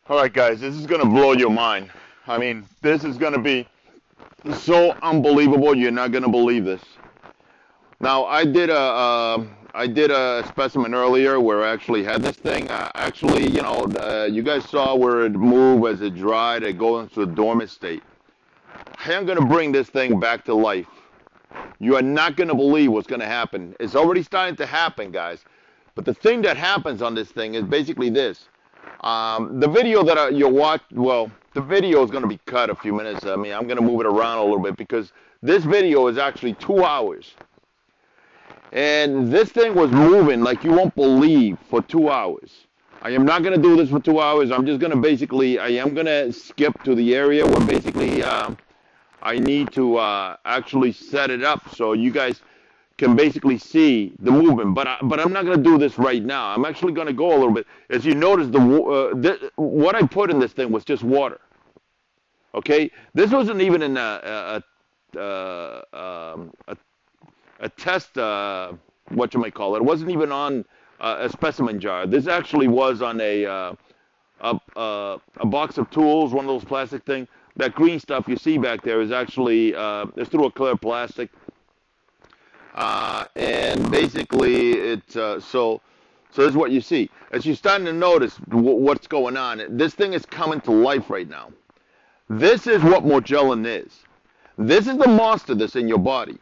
All right, guys, this is going to blow your mind. I mean, this is going to be so unbelievable. You're not going to believe this. Now, I did a specimen earlier where I actually had this thing. Actually, you guys saw where it moved as it dried. It goes into a dormant state. I am going to bring this thing back to life. You are not going to believe what's going to happen. It's already starting to happen, guys. But the thing that happens on this thing is basically this. The video that you'll watch, well, the video is going to be cut a few minutes. I mean, I'm going to move it around a little bit because this video is actually 2 hours. And this thing was moving like you won't believe for 2 hours. I am not going to do this for 2 hours. I'm just going to basically, I am going to skip to the area where basically I need to actually set it up so you guys can basically see the movement. But I'm not going to do this right now. I'm actually going to go a little bit. As you notice, what I put in this thing was just water. Okay, this wasn't even in a test. What you might call it. It wasn't even on a specimen jar. This actually was on a box of tools, one of those plastic things. That green stuff you see back there is actually it's through a clear plastic. And basically, so this is what you see. As you're starting to notice what's going on, this thing is coming to life right now. This is what Morgellon is. This is the monster that's in your body.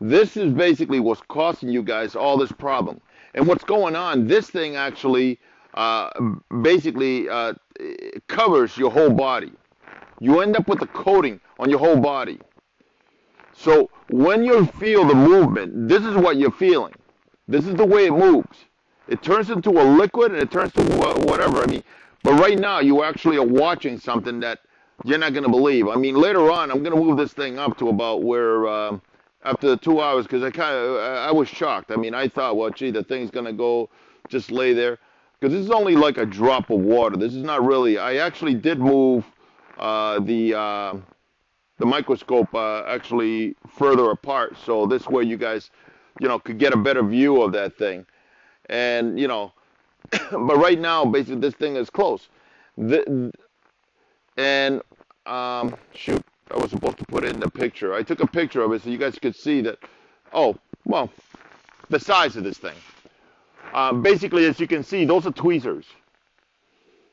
This is basically what's causing you guys all this problem. And what's going on, this thing actually basically covers your whole body. You end up with a coating on your whole body. So when you feel the movement, this is what you're feeling. This is the way it moves. It turns into a liquid and it turns to whatever. I mean, but right now you actually are watching something that you're not going to believe. I mean, later on I'm going to move this thing up to about where after the 2 hours, because I was shocked. I mean, I thought, well, gee, the thing's going to go just lay there, because this is only like a drop of water. This is not really. I actually did move the microscope actually further apart, so this way you guys, could get a better view of that thing. And but right now, basically, this thing is close. And shoot, I was supposed to put it in the picture. I took a picture of it so you guys could see that. Oh, well, the size of this thing. Basically, as you can see, those are tweezers.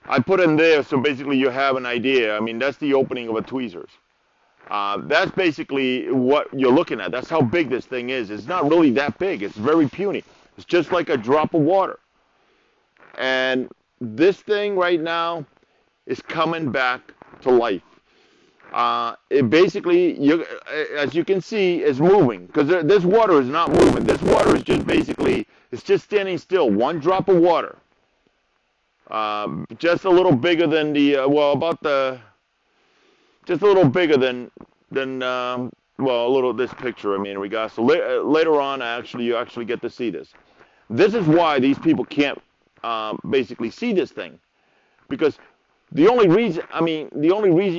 I put them there so basically you have an idea. I mean, that's the opening of a tweezers. That's basically what you're looking at. That's how big this thing is. It's not really that big. It's very puny. It's just like a drop of water. And this thing right now is coming back to life. It basically, as you can see, is moving. Because this water is not moving. This water is just basically, it's just standing still. One drop of water. Just a little bigger than just a little bigger than a little this picture. I mean, in regards to later on, you actually get to see this. This is why these people can't basically see this thing, because the only reason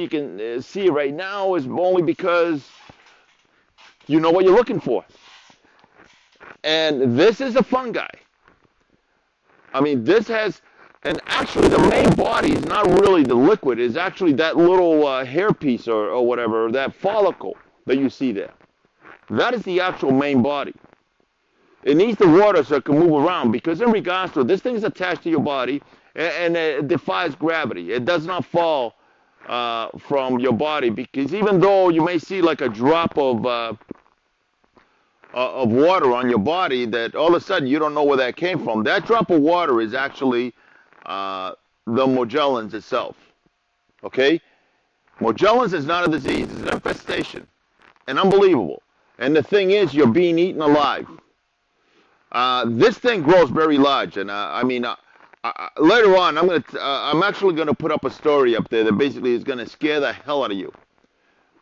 you can see it right now is only because you know what you're looking for. And this is a fungi. I mean, this has. And actually, the main body is not really the liquid. It's actually that little hairpiece or whatever, that follicle that you see there. That is the actual main body. It needs the water so it can move around, because in regards to it, this thing is attached to your body and it defies gravity. It does not fall from your body, because even though you may see like a drop of water on your body, that all of a sudden you don't know where that came from. That drop of water is actually the Morgellons itself. Okay? Morgellons is not a disease, it's an infestation. And unbelievable. And the thing is, you're being eaten alive. This thing grows very large, and later on, I'm actually gonna put up a story up there that basically is gonna scare the hell out of you,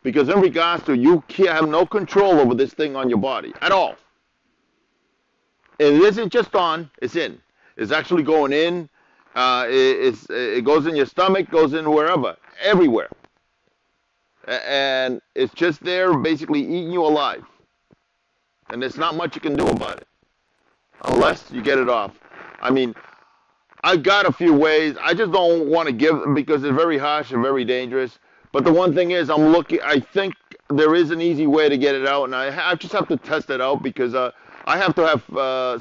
because in regards to, you can't have no control over this thing on your body at all. It isn't just on; it's in. It's actually going in. It goes in your stomach, goes in wherever, everywhere. And it's just there basically eating you alive. And there's not much you can do about it, unless you get it off. I mean, I've got a few ways. I just don't want to give them because it's very harsh and very dangerous. But the one thing is, I'm looking. I think there is an easy way to get it out, and I just have to test it out because I have to have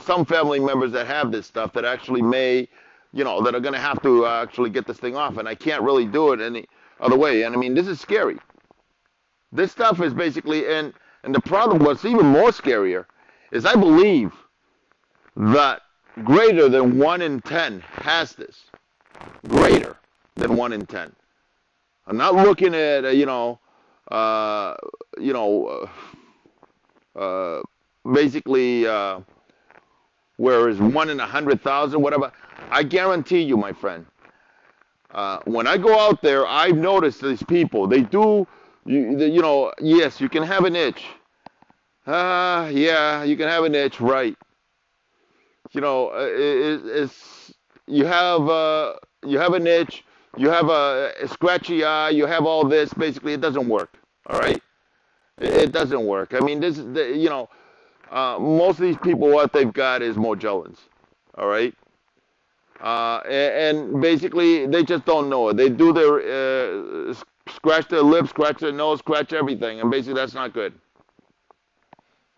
some family members that have this stuff that actually may, that are going to have to actually get this thing off, and I can't really do it any other way. And I mean, this is scary. This stuff is basically, and the problem, what's even more scarier, is I believe that greater than 1 in 10 has this. Greater than 1 in 10. I'm not looking at, basically, whereas 1 in 100,000, whatever. I guarantee you, my friend, when I go out there, I've noticed these people. They do, yes, you can have an itch. Yeah, you can have an itch, right? It's you have an itch, you have a scratchy eye, you have all this. Basically, it doesn't work. All right, it doesn't work. I mean, this is most of these people, what they've got is Morgellons. All right, and basically they just don't know it. They do their scratch their lips, scratch their nose, scratch everything, and basically that's not good.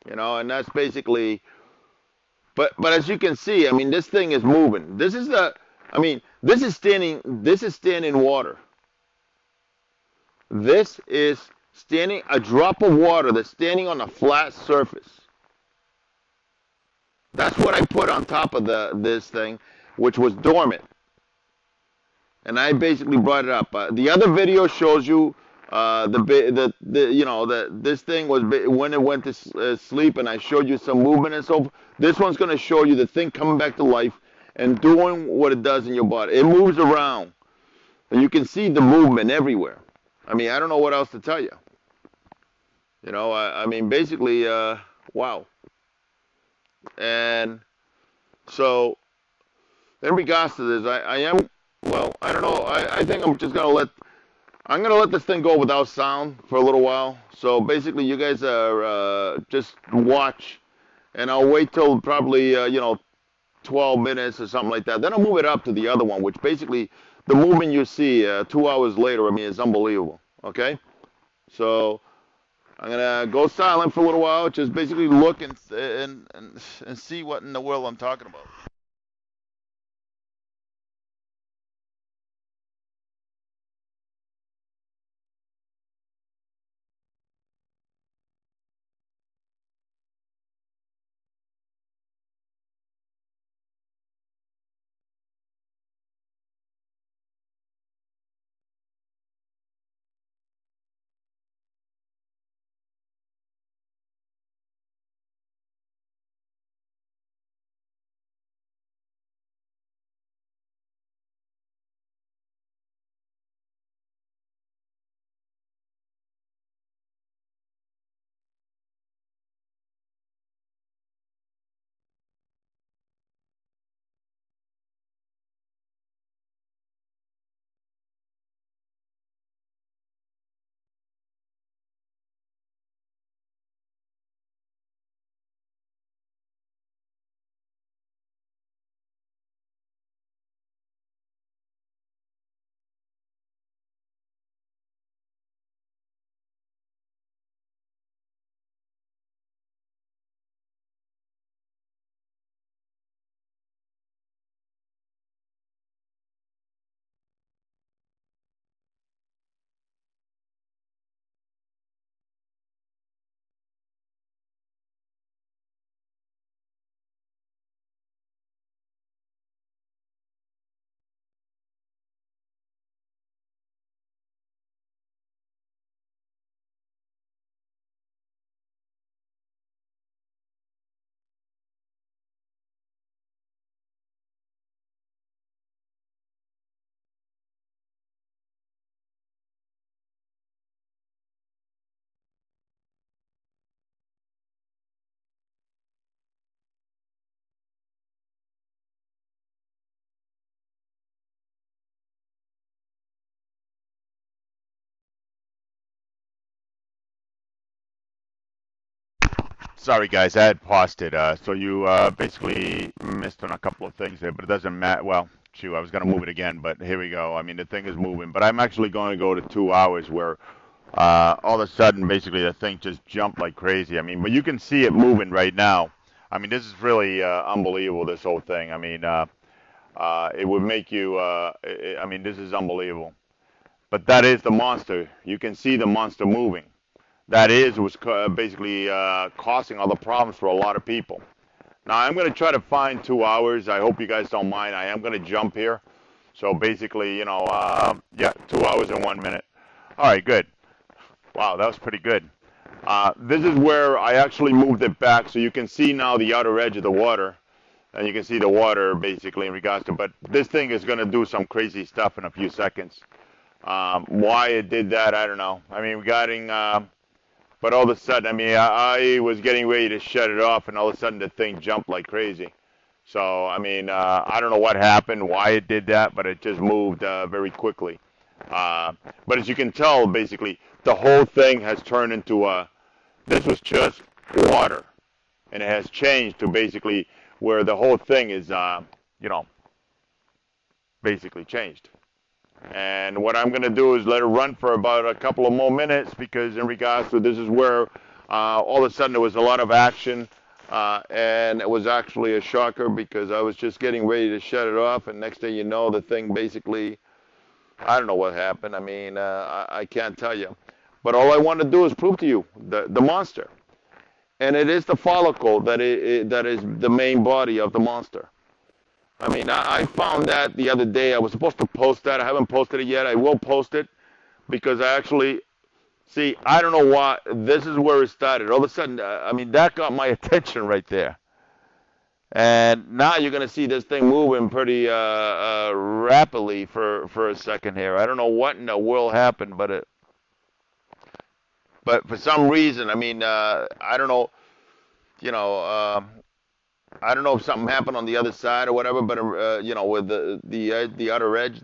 And that's basically. But as you can see, I mean, this thing is moving. This is this is standing water. This is standing a drop of water that's standing on a flat surface. That's what I put on top of this thing, which was dormant, and I basically brought it up. The other video shows you this thing was when it went to sleep, and I showed you some movement and so forth. This one's going to show you the thing coming back to life and doing what it does in your body. It moves around, and you can see the movement everywhere. I mean, I don't know what else to tell you. I mean, basically, wow. And so, in regards to this, I am, well, I don't know. I think I'm just going to let this thing go without sound for a little while. So basically, you guys are just watch, and I'll wait till probably 12 minutes or something like that. Then I'll move it up to the other one, which basically the movement you see 2 hours later, I mean, is unbelievable. Okay, so I'm gonna go silent for a little while, just basically look and see what in the world I'm talking about. Sorry, guys, I had paused it. So you basically missed on a couple of things there, but it doesn't matter. Well, shoot, I was going to move it again, but here we go. I mean, the thing is moving, but I'm actually going to go to 2 hours where all of a sudden, basically, the thing just jumped like crazy. I mean, but you can see it moving right now. I mean, this is really unbelievable, this whole thing. I mean, it would make you, I mean, this is unbelievable. But that is the monster. You can see the monster moving. That is was basically causing all the problems for a lot of people. Now, I'm going to try to find 2 hours. I hope you guys don't mind. I am going to jump here. So basically, yeah, 2 hours and 1 minute. All right, good. Wow, that was pretty good. This is where I actually moved it back, so you can see now the outer edge of the water, and you can see the water basically in regards to. But this thing is going to do some crazy stuff in a few seconds. Why it did that, I don't know. I mean, but all of a sudden, I mean, I was getting ready to shut it off, and all of a sudden the thing jumped like crazy. So, I mean, I don't know what happened, why it did that, but it just moved very quickly. But as you can tell, basically, the whole thing has turned into this was just water. And it has changed to basically where the whole thing is, basically changed. And what I'm going to do is let it run for about a couple of more minutes because in regards to this is where all of a sudden there was a lot of action. And it was actually a shocker because I was just getting ready to shut it off. And next thing you know, the thing basically, I don't know what happened. I mean, I can't tell you. But all I want to do is prove to you the monster. And it is the follicle that is the main body of the monster. I mean, I found that the other day. I was supposed to post that. I haven't posted it yet. I will post it because I actually, see, I don't know why. This is where it started. All of a sudden, I mean, that got my attention right there. And now you're going to see this thing moving pretty rapidly for a second here. I don't know what in the world happened, but for some reason, I mean, I don't know, you know, I don't know if something happened on the other side or whatever, but with the outer edge.